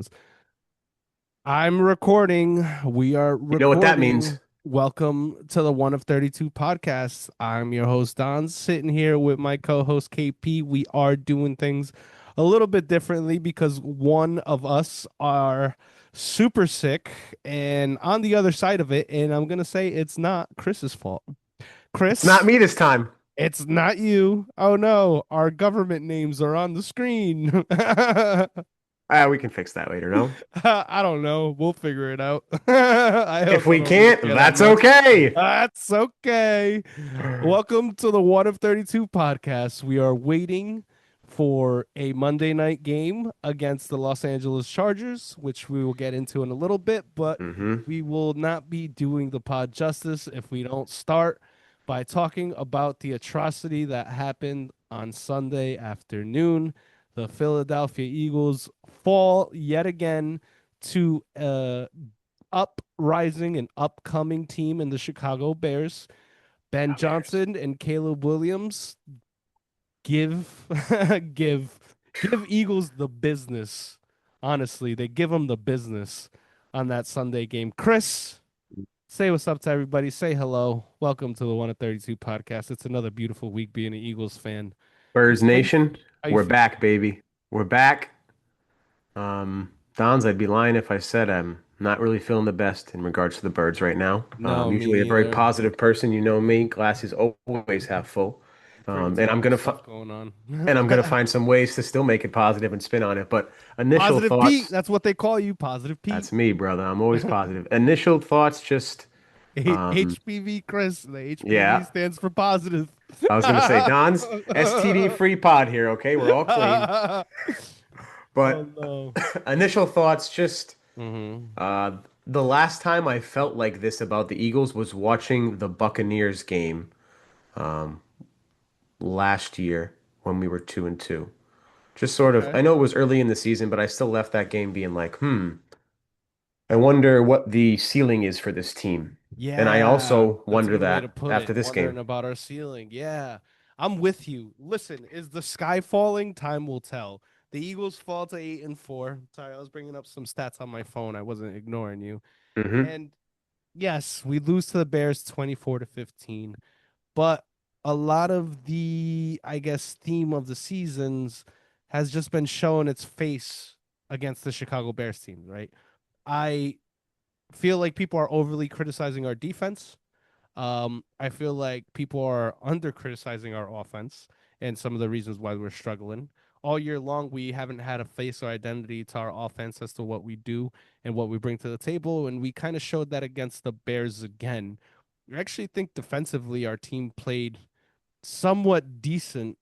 Dons. I'm recording. We are You know what that means? recording. Welcome to the One of 32 podcast. I'm your host, Don, sitting here with my co host, KP. We are doing things a little bit differently because one of us are super sick and on the other side of it. And I'm going to say it's not Chris's fault. It's not Chris, me this time. it's not you. Oh no, our government names are on the screen. We can fix that later, no? I don't know. We'll figure it out. I If hope I we don't really can't, care that that's much. okay. That's okay. Welcome to the One of 32 podcast. We are waiting for a Monday night game against the Los Angeles Chargers, which we will get into in a little bit, but hmm we will not be doing the pod justice if we don't start by talking about the atrocity that happened on Sunday afternoon. The Philadelphia Eagles fall yet again to uprising and upcoming team in the Chicago Bears. Ben Bears. Johnson and Caleb Williams give give give Eagles the business. Honestly, they give them the business on that Sunday game. Chris, say what's up to everybody. Say hello. Welcome to the One of 32 podcast. It's another beautiful week being an Eagles fan. Birds How you Nation, how you we're feeling? back, baby. We're back. Dons, I'd be lying if I said I'm not really feeling the best in regards to the birds right now. No, me Usually a very neither. positive person. You know me, glasses always half full. Pretty And I'm terrible gonna fi stuff going on. and I'm gonna find some ways to still make it positive and spin on it. But initial Positive Pete, thoughts, that's what they call you, Positive Pete. that's me, brother. I'm always positive. Initial thoughts, just um, HPV, Chris. The HPV yeah. stands for positive. I was gonna say Don's STD free pod here, okay? We're all clean. Oh But no. initial thoughts, just Hmm. uh the last time I felt like this about the Eagles was watching the Buccaneers game um last year when we were 2-2. Just sort of, Okay. I know it was early in the season, but I still left that game being like, I wonder what the ceiling is for this team. And I Yeah, also that's a wonder good way to that put after it. this Wondering game. about our ceiling. Yeah, I'm with you. Listen, is the sky falling? Time will tell. The Eagles fall to 8-4. Sorry, I was bringing up some stats on my phone. I wasn't ignoring you. hmm And yes, we lose to the Bears 24-15. But a lot of the, I guess, theme of the seasons has just been showing its face against the Chicago Bears team, right? I feel like people are overly criticizing our defense. I feel like people are under criticizing our offense and some of the reasons why we're struggling. All year long, we haven't had a face or identity to our offense as to what we do and what we bring to the table. And we kind of showed that against the Bears again. I actually think defensively, our team played somewhat decent,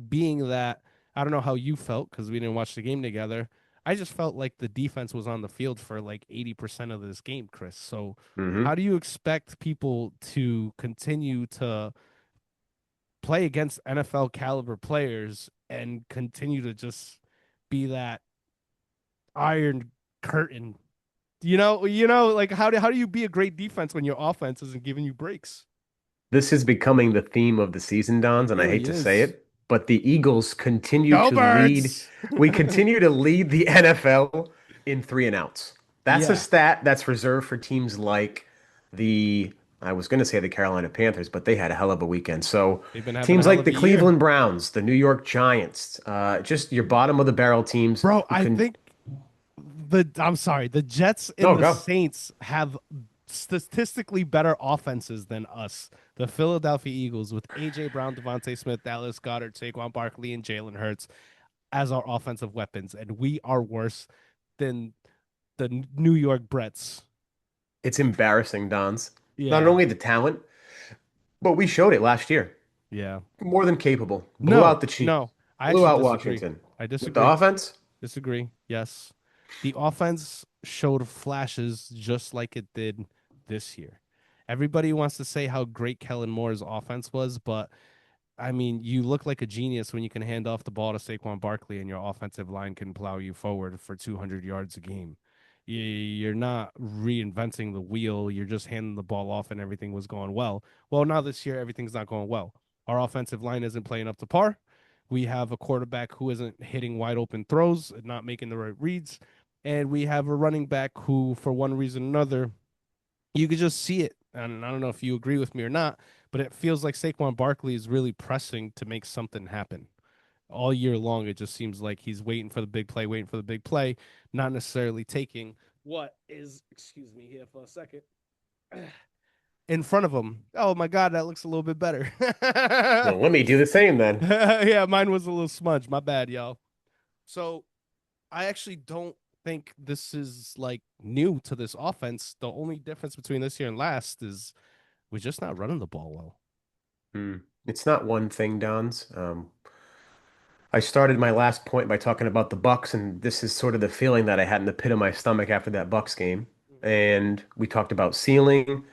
being that I don't know how you felt because we didn't watch the game together. I just felt like the defense was on the field for like 80% of this game, Chris. So, hmm how do you expect people to continue to play against NFL caliber players and continue to just be that iron curtain? Like how do you be a great defense when your offense isn't giving you breaks? This is becoming the theme of the season, It Dons, and I hate really to say is. it, but the Eagles continue Go to lead. birds. We continue to lead the NFL in three and outs. That's a Yeah. stat that's reserved for teams like the, I was going to say the Carolina Panthers, but they had a hell of a weekend. So They've been having a teams hell like of the a year. Cleveland Browns, the New York Giants, just your bottom of the barrel teams Bro, who I can, think I'm sorry, the Jets and no, the go. Saints have statistically better offenses than us. The Philadelphia Eagles with AJ Brown, Devontae Smith, Dallas Goddard, Saquon Barkley, and Jalen Hurts as our offensive weapons, and we are worse than the New York Brets. It's embarrassing, Dons. Not Yeah, only the talent, but we showed it last year. yeah. More than capable. Blew No, out the Chiefs. no, I Blew actually out disagree. Washington. I With the disagree. offense, Disagree. Yes. The offense showed flashes just like it did this year. Everybody wants to say how great Kellen Moore's offense was, but I mean, you look like a genius when you can hand off the ball to Saquon Barkley and your offensive line can plow you forward for 200 yards a game. You're not reinventing the wheel. You're just handing the ball off and everything was going well. Well, now this year, everything's not going well. Our offensive line isn't playing up to par. We have a quarterback who isn't hitting wide open throws and not making the right reads. and we have a running back who, for one reason or another, you could just see it. And I don't know if you agree with me or not, but it feels like Saquon Barkley is really pressing to make something happen all year long. It just seems like he's waiting for the big play, waiting for the big play, not necessarily taking what is, excuse me here for a second, in front of him. Oh my God, that looks a little bit better. Well, let me do the same then. Yeah, mine was a little smudge. My bad, y'all. So I actually don't think this is like new to this offense. The only difference between this year and last is we're just not running the ball well. Hmm. It's not one thing, Dons. I started my last point by talking about the Bucks, and this is sort of the feeling that I had in the pit of my stomach after that Bucks game. And we talked about ceiling.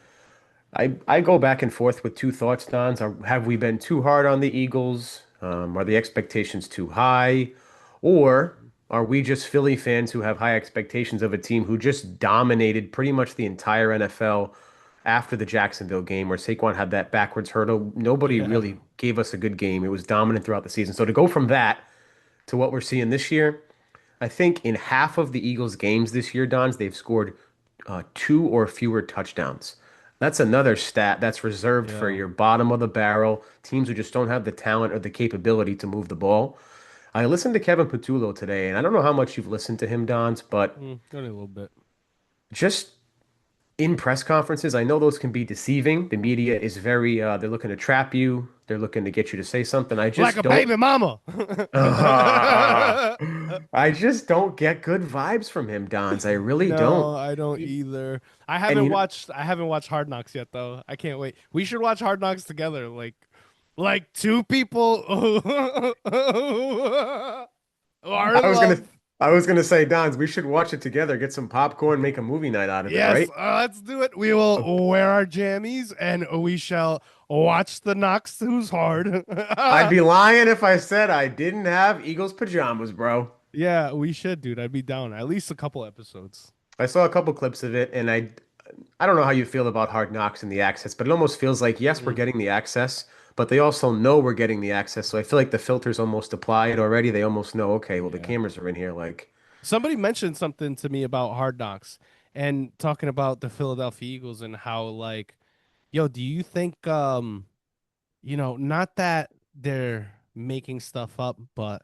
I go back and forth with two thoughts, Dons. Have we been too hard on the Eagles? Are the expectations too high? Or are we just Philly fans who have high expectations of a team who just dominated pretty much the entire NFL after the Jacksonville game where Saquon had that backwards hurdle? Nobody Yeah. really gave us a good game. It was dominant throughout the season. So to go from that to what we're seeing this year, I think in half of the Eagles' games this year, Dons, they've scored two or fewer touchdowns. That's another stat that's reserved for Yeah. your bottom of the barrel teams who just don't have the talent or the capability to move the ball. I listened to Kevin Patullo today, and I don't know how much you've listened to him, Dons, but Only a little bit. just in press conferences, I know those can be deceiving. The media is very, they're looking to trap you. They're looking to get you to say something. I Like just a don't baby mama. I just don't get good vibes from him, Dons. I really don't. No, I don't He- either. And I haven't watched Hard Knocks yet though. I can't wait. We should watch Hard Knocks together. Like two people who are I in was gonna love. I was gonna say, Dons, we should watch it together, get some popcorn, make a movie night out of it, Yes, right? let's do it. We will wear our jammies and we shall watch the Knocks Who's Hard. I'd be lying if I said I didn't have Eagles pajamas, bro. Yeah, we should, dude. I'd be down. At least a couple episodes. I saw a couple clips of it, and I don't know how you feel about Hard Knocks and the access, but it almost feels like yes, we're Mm, getting the access, but they also know we're getting the access. So I feel like the filter's almost applied already. They almost know, okay, well the yeah. cameras are in here, like Somebody mentioned something to me about Hard Knocks and talking about the Philadelphia Eagles and how like, yo, do you think not that they're making stuff up, but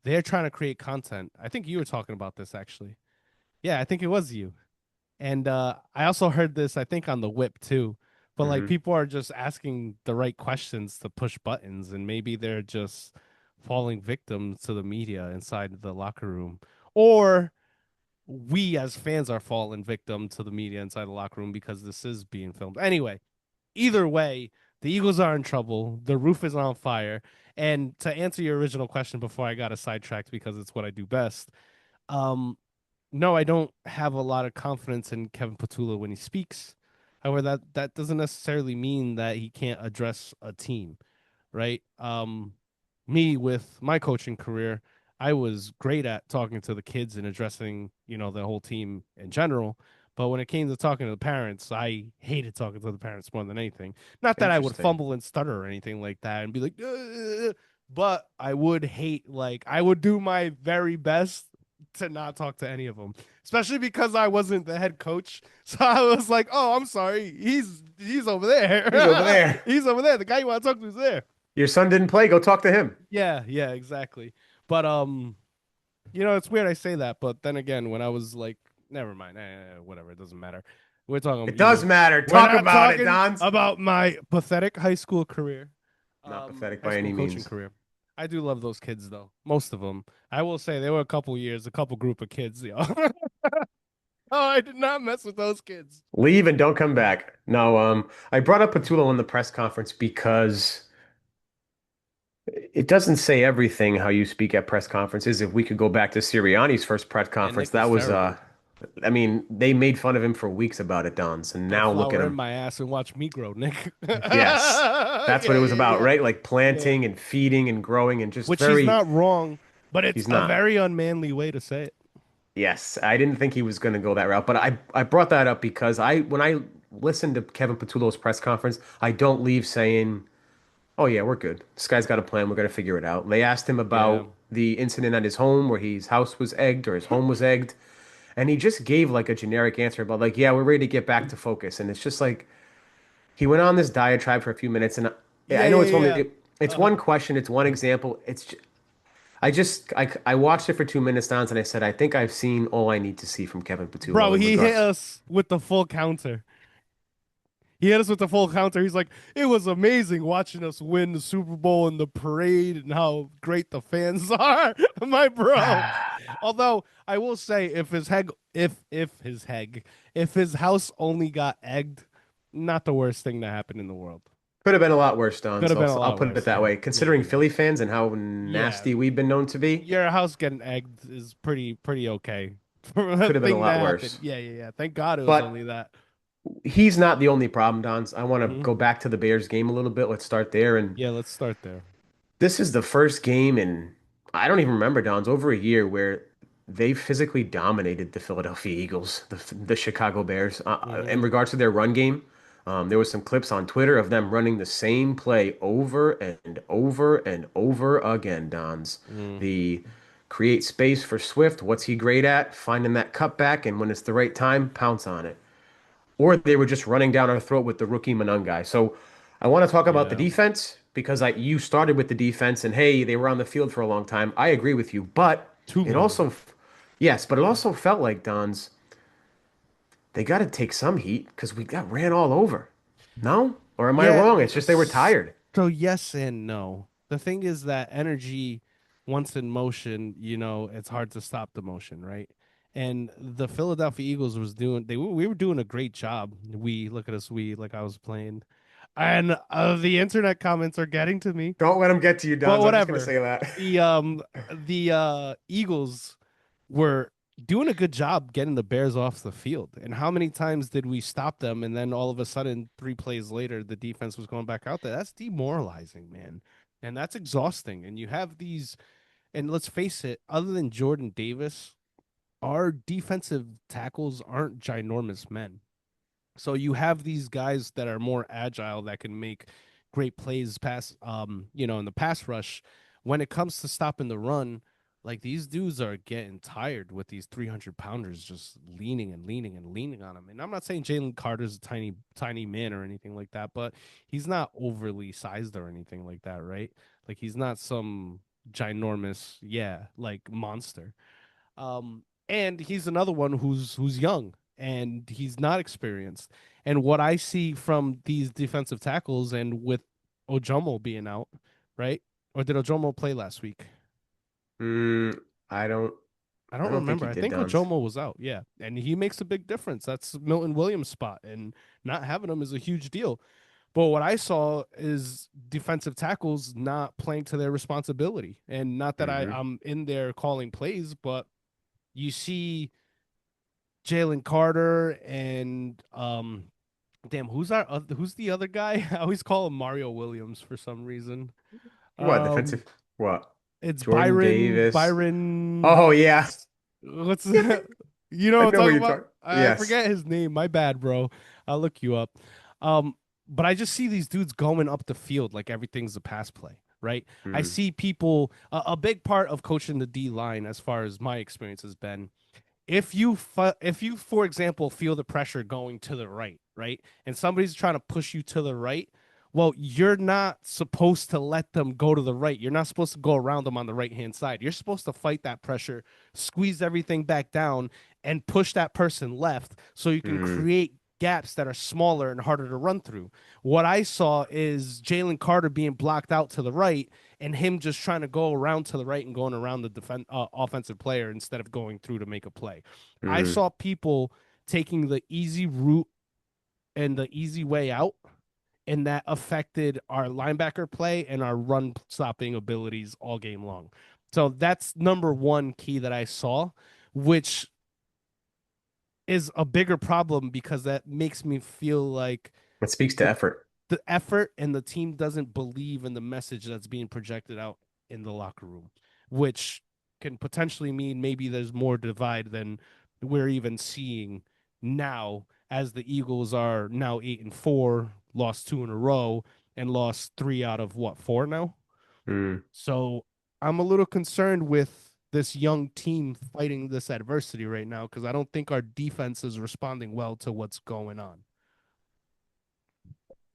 they're trying to create content. I think you were talking about this actually. Yeah, I think it was you. And I also heard this, I think, on the whip too. But like mhm. people are just asking the right questions to push buttons, and maybe they're just falling victim to the media inside the locker room. Or we as fans are falling victim to the media inside the locker room because this is being filmed. Anyway, either way, the Eagles are in trouble. The roof is on fire. And to answer your original question before I got sidetracked because it's what I do best, um, no, I don't have a lot of confidence in Kevin Patullo when he speaks. However, that doesn't necessarily mean that he can't address a team, right? Me with my coaching career, I was great at talking to the kids and addressing, the whole team in general. But when it came to talking to the parents, I hated talking to the parents more than anything. Not that I would Interesting. fumble and stutter or anything like that and be like, but I would I would do my very best to not talk to any of them, especially because I wasn't the head coach. So I was like, "Oh, I'm sorry. He's over He's over there. there. He's over there. The guy you want to talk to is there." Your son didn't play, go talk to him. Yeah, yeah, exactly. But it's weird I say that, but then again, when I was like, never mind, whatever, it doesn't matter. We're talking It does Eagles. matter. We're Talk not about it, talking Dons. about my pathetic high school career, Not pathetic high by school any coaching means. career. I do love those kids though, most of them. I will say there were a couple years, a couple group of kids, yo. Oh, I did not mess with those kids. Leave and don't come back. No, I brought up Patullo in the press conference because it doesn't say everything how you speak at press conferences. If we could go back to Sirianni's first press Yeah, conference, Nick that was was terrible. I mean, they made fun of him for weeks about it, Dons, and Throw now look at flour in him. my ass and watch me grow, Nick. Yes. Yeah, That's what it was yeah, about, yeah. right? Like Yeah. planting and feeding and growing and just Which he's very not wrong, but it's he's a not. very unmanly way to say it. Yes, I didn't think he was going to go that route, but I brought that up because I when I listened to Kevin Patullo's press conference, I don't leave saying, "Oh yeah, we're good. This guy's got a plan. We're going to figure it out." They asked him Yeah. about the incident at his home where his house was egged or his home was egged, And he just gave like a generic answer about like, yeah, we're ready to get back to focus. And it's just like he went on this diatribe for a few minutes, and I Yeah, know yeah, it's yeah. only it's Uh-huh. one question, it's one example. I watched it for 2 minutes, Dons, and I said, I think I've seen all I need to see from Kevin Bro, Patullo in he hit regards. us with the full counter. He hit us with the full counter. He's like, it was amazing watching us win the Super Bowl and the parade and how great the fans are. My bro. Although I will say, if his house only got egged, not the worst thing that happened in the world. Could have been a lot worse, Could Dons. have been a I'll lot put it worse. that Yeah, way. yeah, Considering yeah, Philly fans and how yeah. nasty we've been known to be, Your house getting egged is pretty okay for a could have been a thing lot that happened. worse. Yeah, yeah, yeah. Thank God it was only But that. he's not the only problem, Dons. I want to Hmm. go back to the Bears game a little bit. Let's start there. And Yeah, let's start there. this is the first game in, I don't even remember, Dons, over a year where they physically dominated the Philadelphia Eagles, the Chicago Bears, in Hmm. regards to their run game. There was some clips on Twitter of them running the same play over and over and over again, Dons. Mm. The create space for Swift. What's he great at? Finding that cutback, and when it's the right time, pounce on it. Or they were just running down our throat with the rookie Manungai. So I want to talk about the Yeah, defense because you started with the defense and hey, they were on the field for a long time. I agree with you, but too it long. also, yes, but it also felt like Don's they got to take some heat because we got ran all over. No? Or am I Yeah, wrong? It's just they were tired. so yes and no. The thing is that energy, once in motion, it's hard to stop the motion, right? And the Philadelphia Eagles was doing we were doing a great job. We look at us, we like I was playing, and the internet comments are getting to me. Don't let them get to you, But Dons. I'm just gonna whatever. say that. The Eagles were doing a good job getting the Bears off the field. And how many times did we stop them? And then all of a sudden, 3 plays later, the defense was going back out there. That's demoralizing, man. And that's exhausting. And you have these, and let's face it, other than Jordan Davis, our defensive tackles aren't ginormous men. So you have these guys that are more agile that can make great plays in the pass rush. When it comes to stopping the run, like these dudes are getting tired with these 300 pounders just leaning and leaning and leaning on them. And I'm not saying Jalen Carter's a tiny man or anything like that, but he's not overly sized or anything like that, right? Like he's not some ginormous, yeah, like monster. And he's another one who's young and he's not experienced. And what I see from these defensive tackles and with Ojomo being out, right? Or did Ojomo play last week? Mm, I don't I I don't don't think remember. he I did, think Dons. Ojomo was out. Yeah. And he makes a big difference. That's Milton Williams' spot. And not having him is a huge deal. But what I saw is defensive tackles not playing to their responsibility. And not that Hmm. I'm in there calling plays, but you see Jalen Carter and damn, who's the other guy? I always call him Mario Williams for some reason. What Um defensive? What? it's Jordan Davis. Byron Oh yeah. what's Yeah, you know I what I'm know who talking you're about? talking. I Yes. forget his name. My bad, bro. I'll look you up. But I just see these dudes going up the field like everything's a pass play, right? I Mm, see people a big part of coaching the D line as far as my experience has been if you for example feel the pressure going to the right, and somebody's trying to push you to the right, well, you're not supposed to let them go to the right. You're not supposed to go around them on the right hand side. You're supposed to fight that pressure, squeeze everything back down, and push that person left so you can mm, create gaps that are smaller and harder to run through. What I saw is Jalen Carter being blocked out to the right and him just trying to go around to the right and going around the offensive player instead of going through to make a play. I mm. saw people taking the easy route and the easy way out, and that affected our linebacker play and our run stopping abilities all game long. So that's number one key that I saw, which is a bigger problem because that makes me feel like It speaks to the effort. the effort and the team doesn't believe in the message that's being projected out in the locker room, which can potentially mean maybe there's more divide than we're even seeing now, as the Eagles are now 8-4, lost two in a row, and lost three out of what, four now? Mm. So I'm a little concerned with. this young team fighting this adversity right now because I don't think our defense is responding well to what's going on.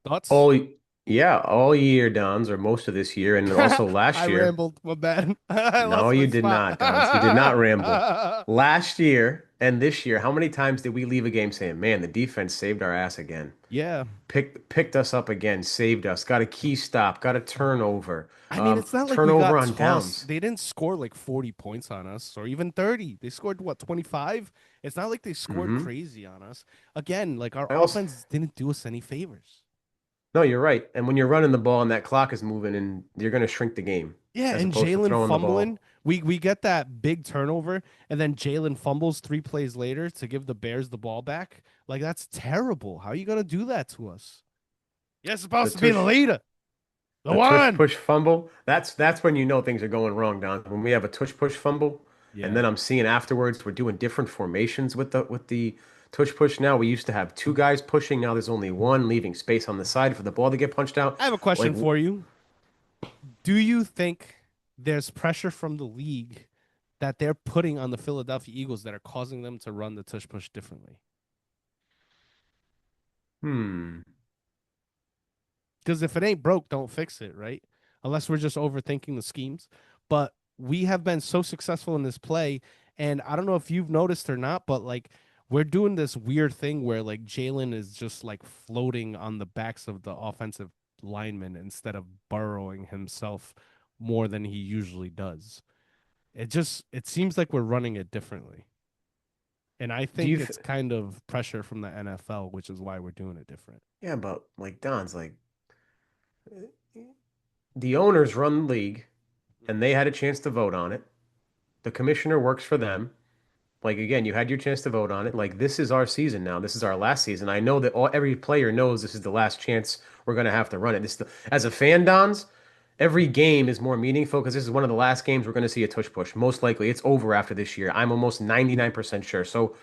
Thoughts? All, yeah, all year, Dons, or most of this year, and also I last year. rambled. My bad. I No, lost my you did spot. not, Dons. You did not ramble. Last year and this year, how many times did we leave a game saying, "Man, the defense saved our ass again. Yeah. Picked us up again, saved us, got a key stop, got a turnover, I mean, it's not like we turnover got on tossed. downs." They didn't score like 40 points on us or even 30. They scored what, 25? It's not like they scored Hmm. crazy on us. Again, like our I also offense didn't do us any favors. No, you're right. And when you're running the ball and that clock is moving, and you're going to shrink the game Yeah, as and opposed to Jalen throwing the fumbling. ball. We get that big turnover, and then Jalen fumbles 3 plays later to give the Bears the ball back. Like that's terrible. How are you gonna do that to us? You're The supposed to be the tush leader, the The tush one. push fumble, that's when you know things are going wrong, Don. When we have a tush push fumble, and Yeah, then I'm seeing afterwards we're doing different formations with the tush push now. We used to have two guys pushing, now there's only one, leaving space on the side for the ball to get punched out. I have a Like, question for you. Do you think there's pressure from the league that they're putting on the Philadelphia Eagles that are causing them to run the tush push differently? hmm. Because if it ain't broke, don't fix it, right? Unless we're just overthinking the schemes. But we have been so successful in this play, and I don't know if you've noticed or not, but like we're doing this weird thing where like Jalen is just like floating on the backs of the offensive linemen instead of burrowing himself more than he usually does. It seems like we're running it differently. And I Do think you it's kind of pressure from the NFL, which is why we're doing it different. Yeah, but like Don's like the owners run the league and they had a chance to vote on it. The commissioner works for them. Like again, you had your chance to vote on it. Like this is our season now. This is our last season. I know that every player knows this is the last chance we're gonna have to run it. As a fan, Dons, every game is more meaningful because this is one of the last games we're gonna see a tush push. Most likely, it's over after this year. I'm almost 99% sure. So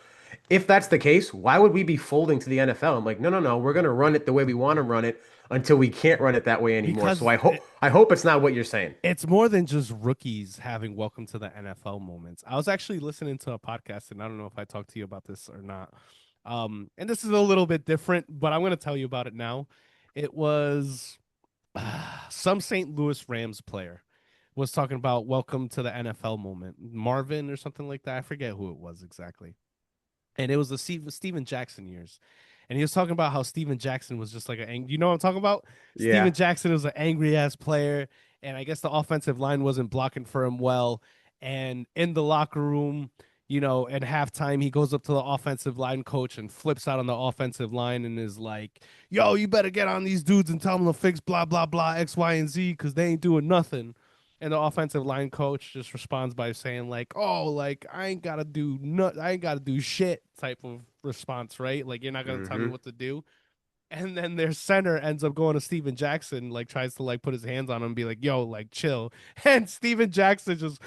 if that's the case, why would we be folding to the NFL? I'm like, no, no, no. We're gonna run it the way we want to run it until we can't run it that way anymore. So Because I hope it's not what you're saying. it's more than just rookies having welcome to the NFL moments. I was actually listening to a podcast, and I don't know if I talked to you about this or not. And this is a little bit different, but I'm going to tell you about it now. It was some St. Louis Rams player was talking about welcome to the NFL moment. Marvin or something like that. I forget who it was exactly. And it was the Steven Jackson years. And he was talking about how Steven Jackson was just like you know what I'm talking about? Steven Yeah. Jackson was an angry ass player, and I guess the offensive line wasn't blocking for him well. And in the locker room, you know, at halftime, he goes up to the offensive line coach and flips out on the offensive line and is like, "Yo, you better get on these dudes and tell them to fix blah blah blah X, Y, and Z because they ain't doing nothing." And the offensive line coach just responds by saying like, "Oh, like I ain't gotta do shit," type of response, right? Like you're not gonna tell me Hmm. what to do. And then their center ends up going to Steven Jackson, like tries to like put his hands on him and be like, "Yo, like chill." And Steven Jackson just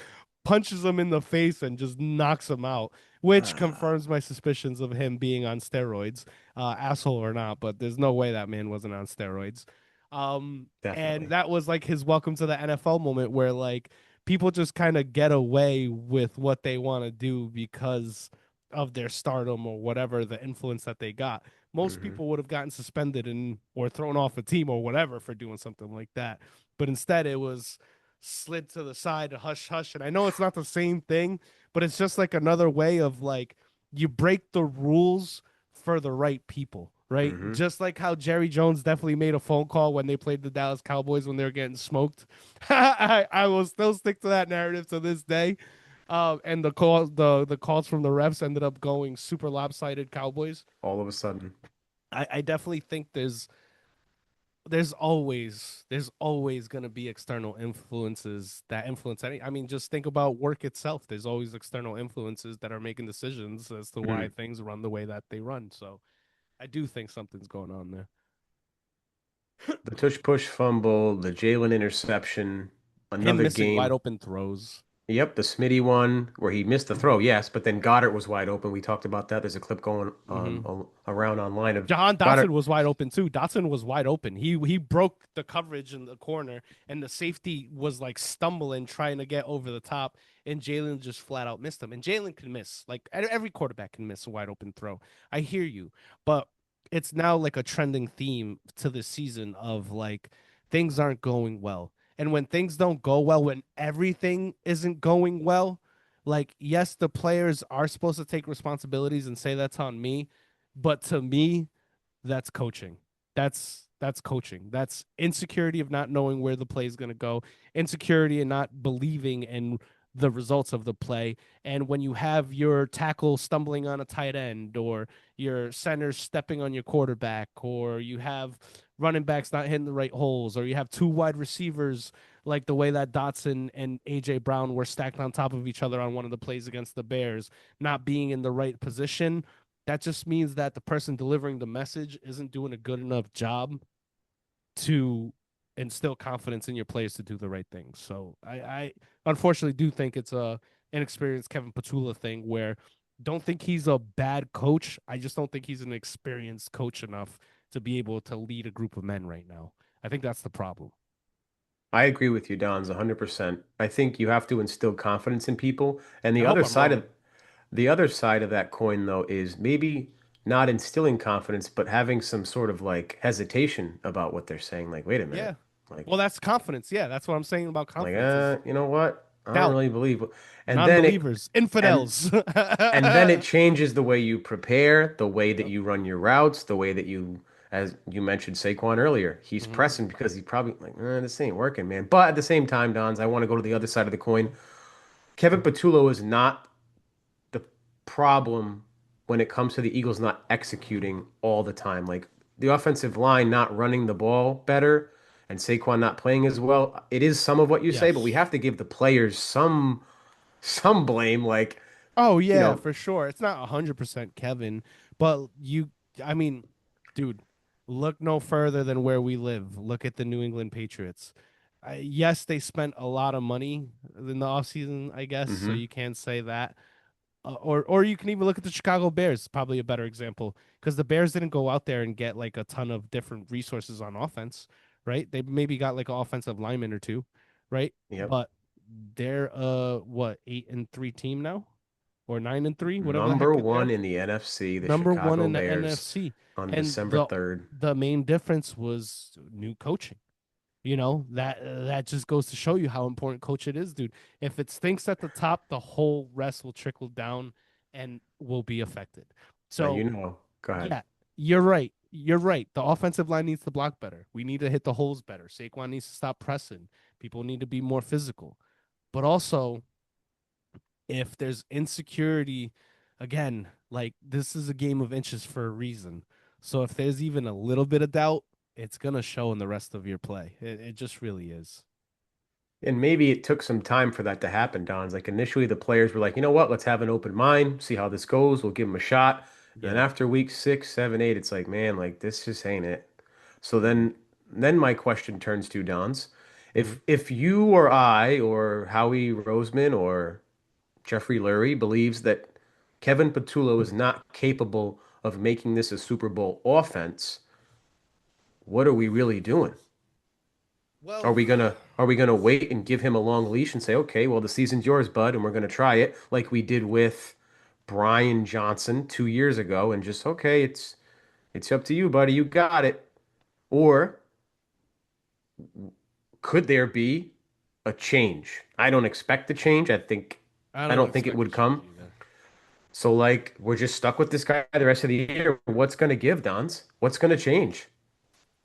punches him in the face and just knocks him out, which confirms my suspicions of him being on steroids, asshole or not. But there's no way that man wasn't on steroids. And Definitely. that was like his welcome to the NFL moment where like people just kind of get away with what they want to do because of their stardom or whatever the influence that they got. Most Hmm. people would have gotten suspended and or thrown off a team or whatever for doing something like that. But instead it was slid to the side, hush hush. And I know it's not the same thing, but it's just like another way of like you break the rules for the right people, right? Hmm. Just like how Jerry Jones definitely made a phone call when they played the Dallas Cowboys when they were getting smoked. I will still stick to that narrative to this day. And the calls from the refs ended up going super lopsided Cowboys. All of a sudden. I definitely think there's always going to be external influences that influence any. I mean, just think about work itself. There's always external influences that are making decisions as to why Mhm. things run the way that they run. So I do think something's going on there. The tush push fumble, the Jalen interception, Him another missing wide game. open throws. Yep, the Smitty one where he missed the throw, yes, but then Goddard was wide open. We talked about that. There's a clip going Hmm. around online of Jahan Goddard. Dotson was wide open too. Dotson was wide open. He broke the coverage in the corner, and the safety was like stumbling trying to get over the top, and Jalen just flat out missed him. And Jalen can miss. Like every quarterback can miss a wide open throw. I hear you, but it's now like a trending theme to this season of like things aren't going well. And when things don't go well, when everything isn't going well, like yes, the players are supposed to take responsibilities and say that's on me, but to me, that's coaching. That's coaching. That's insecurity of not knowing where the play is going to go, insecurity and not believing in the results of the play. And when you have your tackle stumbling on a tight end, or your center stepping on your quarterback, or you have running backs not hitting the right holes, or you have two wide receivers like the way that Dotson and AJ Brown were stacked on top of each other on one of the plays against the Bears, not being in the right position, that just means that the person delivering the message isn't doing a good enough job to instill confidence in your players to do the right thing. So I unfortunately do think it's a inexperienced Kevin Patula thing where don't think he's a bad coach. I just don't think he's an experienced coach enough to be able to lead a group of men right now. I think that's the problem. I agree with you, Don's 100%. I think you have to instill confidence in people. And I hope I'm wrong. the other side of that coin though is maybe not instilling confidence, but having some sort of like hesitation about what they're saying. Like, wait a minute. Yeah. Like, Well, that's confidence. Yeah, that's what I'm saying about like, confidence is you know what? I don't doubt, really believe. And then it non-believers, and infidels. And then it changes the way you prepare, the way that Yep. you run your routes, the way that you, as you mentioned Saquon earlier, he's Hmm. pressing because he's probably like, this ain't working, man. But at the same time, Dons, I want to go to the other side of the coin. Kevin Patullo is not the problem when it comes to the Eagles not executing all the time. Like the offensive line not running the ball better and Saquon not playing as well. It is some of what you say, but we Yes. have to give the players some blame. Like, Oh you yeah, know, for sure. It's not 100% Kevin, but I mean, dude, look no further than where we live. Look at the New England Patriots. Yes, they spent a lot of money in the offseason, I guess, so hmm you can't say that. Or you can even look at the Chicago Bears, probably a better example, because the Bears didn't go out there and get like a ton of different resources on offense, right? They maybe got like an offensive lineman or two, right? Yep. But they're what, 8-3 team now, or 9-3, whatever the Number heck one they're in the NFC, the number one Chicago in the Bears NFC. on And December 3rd. the main difference was new coaching. You know, that just goes to show you how important coach it is, dude. If it stinks at the top, the whole rest will trickle down and will be affected. Now, So go ahead. yeah, you're right. You're right. The offensive line needs to block better. We need to hit the holes better. Saquon needs to stop pressing. People need to be more physical. But also, if there's insecurity, again, like this is a game of inches for a reason. So if there's even a little bit of doubt, it's gonna show in the rest of your play. It just really is. And maybe it took some time for that to happen, Don. It's like initially the players were like, you know what, let's have an open mind, see how this goes. We'll give them a shot. And then Yeah. after week 6, 7, 8, it's like, man, like this just ain't it. So Hmm. then my question turns to Don's. Hmm. If you or I or Howie Roseman or Jeffrey Lurie believes that Kevin Patullo is not capable of making this a Super Bowl offense, what are we really doing? Well, Are we gonna wait and give him a long leash and say, okay, well the season's yours, bud, and we're gonna try it like we did with Brian Johnson 2 years ago, and just okay, it's up to you, buddy, you got it. Or could there be a change? I don't expect a change. I I don't don't think it expect a would change come. either. So like we're just stuck with this guy the rest of the year. What's gonna give, Dons? What's gonna change?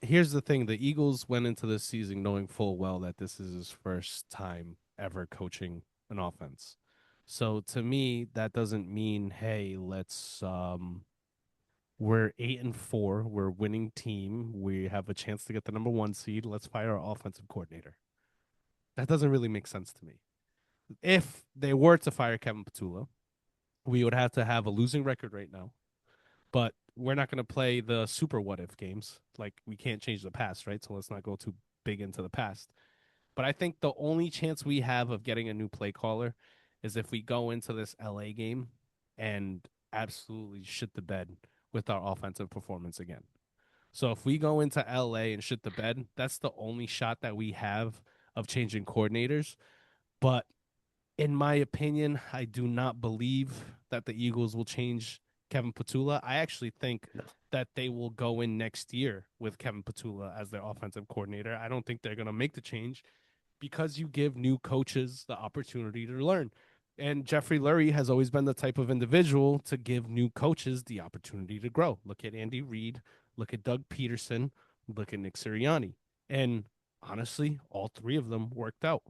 Here's the thing: the Eagles went into this season knowing full well that this is his first time ever coaching an offense. So to me, that doesn't mean, hey, let's we're 8-4, we're a winning team, we have a chance to get the number one seed. Let's fire our offensive coordinator. That doesn't really make sense to me. If they were to fire Kevin Patullo, we would have to have a losing record right now, but we're not going to play the super what if games. Like we can't change the past, right? So let's not go too big into the past. But I think the only chance we have of getting a new play caller is if we go into this LA game and absolutely shit the bed with our offensive performance again. So if we go into LA and shit the bed, that's the only shot that we have of changing coordinators. But in my opinion, I do not believe that the Eagles will change Kevin Patula. I actually think No. that they will go in next year with Kevin Patula as their offensive coordinator. I don't think they're going to make the change because you give new coaches the opportunity to learn. And Jeffrey Lurie has always been the type of individual to give new coaches the opportunity to grow. Look at Andy Reid, look at Doug Peterson, look at Nick Sirianni. And honestly, all three of them worked out.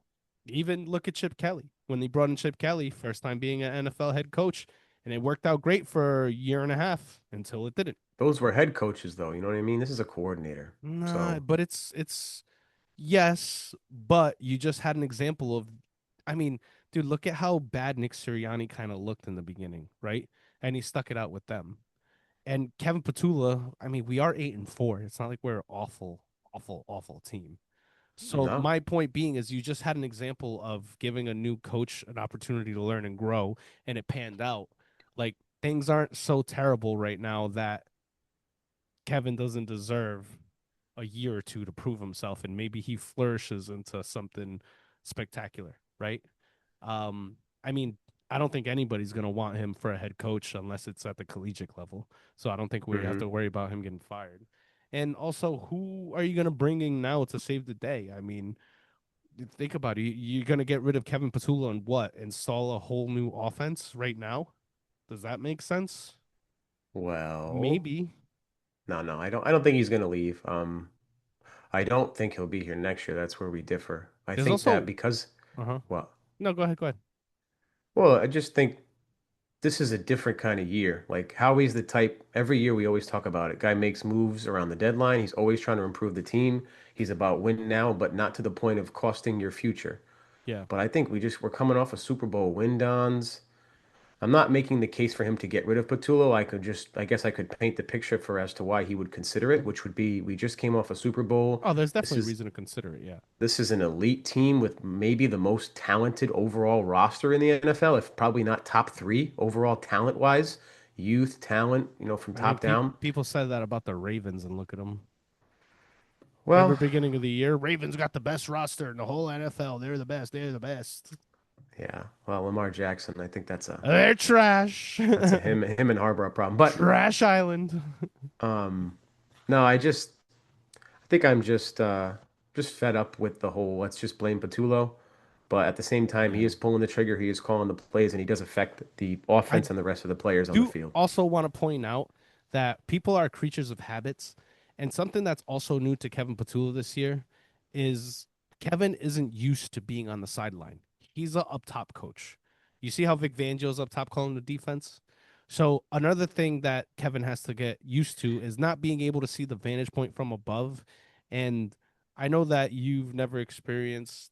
Even look at Chip Kelly. When they brought in Chip Kelly, first time being an NFL head coach, and it worked out great for a year and a half until it didn't. Those were head coaches, though. You know what I mean? This is a coordinator. Nah, So but it's yes, but you just had an example of, I mean, dude, look at how bad Nick Sirianni kind of looked in the beginning, right? And he stuck it out with them. And Kevin Patula, I mean, we are 8-4. It's not like we're an awful, awful, awful team. So no. my point being is you just had an example of giving a new coach an opportunity to learn and grow, and it panned out. Like things aren't so terrible right now that Kevin doesn't deserve a year or two to prove himself, and maybe he flourishes into something spectacular, right? I mean, I don't think anybody's going to want him for a head coach unless it's at the collegiate level. So I don't think we have Hmm. to worry about him getting fired. And also, who are you going to bring in now to save the day? I mean, think about it. You're going to get rid of Kevin Patula and what? Install a whole new offense right now? Does that make sense? Well, Maybe. no, no, I don't think he's gonna leave. I don't think he'll be here next year. That's where we differ. I There's think that also, because, uh huh. well, No, go ahead. Go ahead. well, I just think this is a different kind of year. Like Howie's the type, every year we always talk about it. Guy makes moves around the deadline. He's always trying to improve the team. He's about win now, but not to the point of costing your future. Yeah. But I think we're coming off a Super Bowl win, Dons. I'm not making the case for him to get rid of Patullo. I guess I could paint the picture for as to why he would consider it, which would be we just came off a Super Bowl. Oh, there's This definitely is reason to consider it. Yeah. this is an elite team with maybe the most talented overall roster in the NFL, if probably not top three overall talent wise. Youth, talent, from I mean, top down. people said that about the Ravens, and look at them. Remember Well, beginning of the year, Ravens got the best roster in the whole NFL. They're the best. They're the best. yeah. Well, Lamar Jackson, I think that's a They're trash. that's a him and Harbaugh problem. But Trash Island. um no, I think I'm just fed up with the whole let's just blame Patullo. But at the same time, he Yeah. is pulling the trigger, he is calling the plays, and he does affect the I offense and the rest of the players on the do field. also want to point out that people are creatures of habits. And something that's also new to Kevin Patula this year is Kevin isn't used to being on the sideline. He's a up top coach. You see how Vic Fangio's up top calling the defense? So another thing that Kevin has to get used to is not being able to see the vantage point from above. And I know that you've never experienced,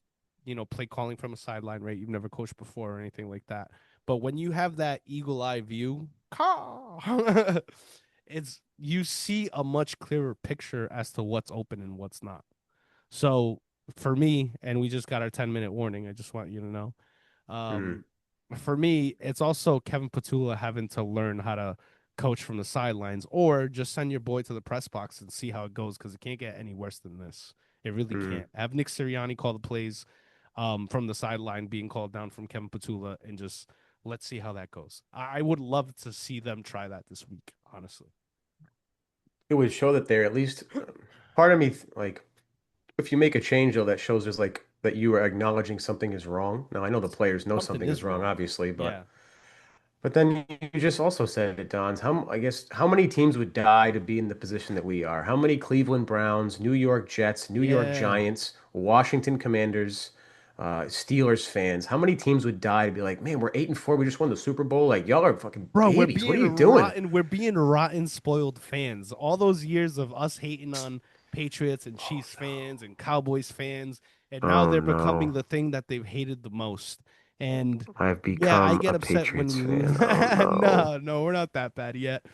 play calling from a sideline, right? You've never coached before or anything like that. But when you have that eagle eye view, it's you see a much clearer picture as to what's open and what's not. So for me, and we just got our 10-minute warning. I just want you to know. Mm, Um, for me, it's also Kevin Patula having to learn how to coach from the sidelines, or just send your boy to the press box and see how it goes because it can't get any worse than this. It really mm. can't. Have Nick Sirianni call the plays from the sideline being called down from Kevin Patula, and just let's see how that goes. I would love to see them try that this week, honestly. It would show that they're at least part of me like if you make a change though that shows there's like that you are acknowledging something is wrong. Now I know the players know Something something is is wrong, wrong. obviously, Yeah. but then you just also said it, Dons. I guess how many teams would die to be in the position that we are? How many Cleveland Browns, New York Jets, New York Yeah. Giants, Washington Commanders, Steelers fans? How many teams would die to be like, man, we're 8-4, we just won the Super Bowl. Like y'all are fucking Bro, we're babies. What are being you doing? rotten. We're being rotten, spoiled fans. All those years of us hating on Patriots and Oh Chiefs fans and Cowboys fans, and no. now Oh they're becoming no. the thing that they've hated the most. And I've yeah, I become get a upset when Patriots we lose. fan. Oh no. No, no, we're not that bad yet.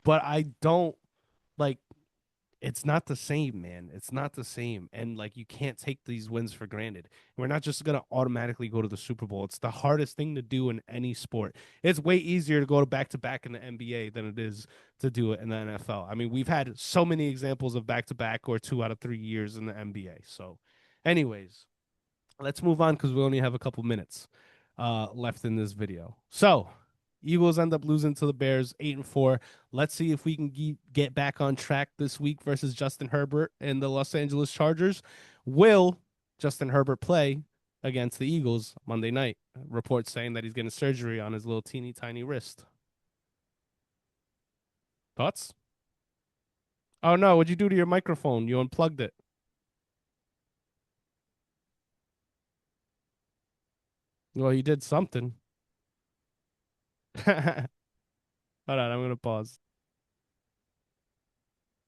But I don't like it's not the same, man. It's not the same. And like you can't take these wins for granted. We're not just gonna automatically go to the Super Bowl. It's the hardest thing to do in any sport. It's way easier to go to back to back in the NBA than it is to do it in the NFL. I mean, we've had so many examples of back to back or 2 out of 3 years in the NBA. So, anyways, let's move on because we only have a couple minutes left in this video. So, Eagles end up losing to the Bears 8-4. Let's see if we can get back on track this week versus Justin Herbert and the Los Angeles Chargers. Will Justin Herbert play against the Eagles Monday night? Reports saying that he's getting surgery on his little teeny tiny wrist. Thoughts? Oh no, what'd you do to your microphone? You unplugged it. Well, you did something. Hold on, I'm gonna pause.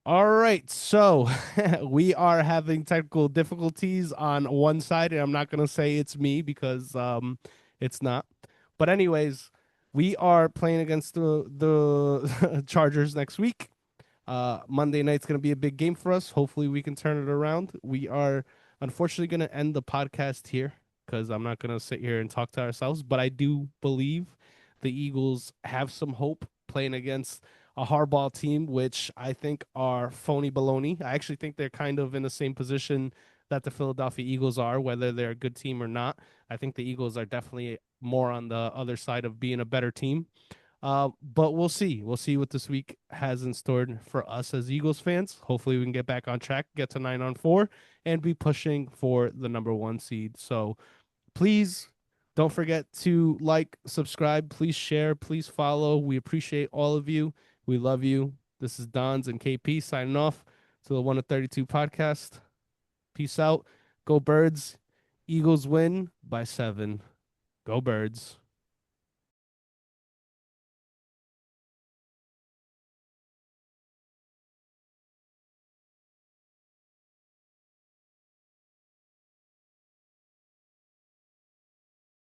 All right, so we are having technical difficulties on one side, and I'm not gonna say it's me because it's not. But anyways, we are playing against the Chargers next week. Monday night's going to be a big game for us. Hopefully, we can turn it around. We are unfortunately going to end the podcast here because I'm not going to sit here and talk to ourselves. But I do believe the Eagles have some hope playing against a hardball team, which I think are phony baloney. I actually think they're kind of in the same position that the Philadelphia Eagles are, whether they're a good team or not. I think the Eagles are definitely more on the other side of being a better team. But we'll see. We'll see what this week has in store for us as Eagles fans. Hopefully, we can get back on track, get to 9-4, and be pushing for the number one seed. So please don't forget to like, subscribe, please share, please follow. We appreciate all of you. We love you. This is Dons and KP signing off to the 1 to 32 podcast. Peace out. Go Birds. Eagles win by 7. Go Birds.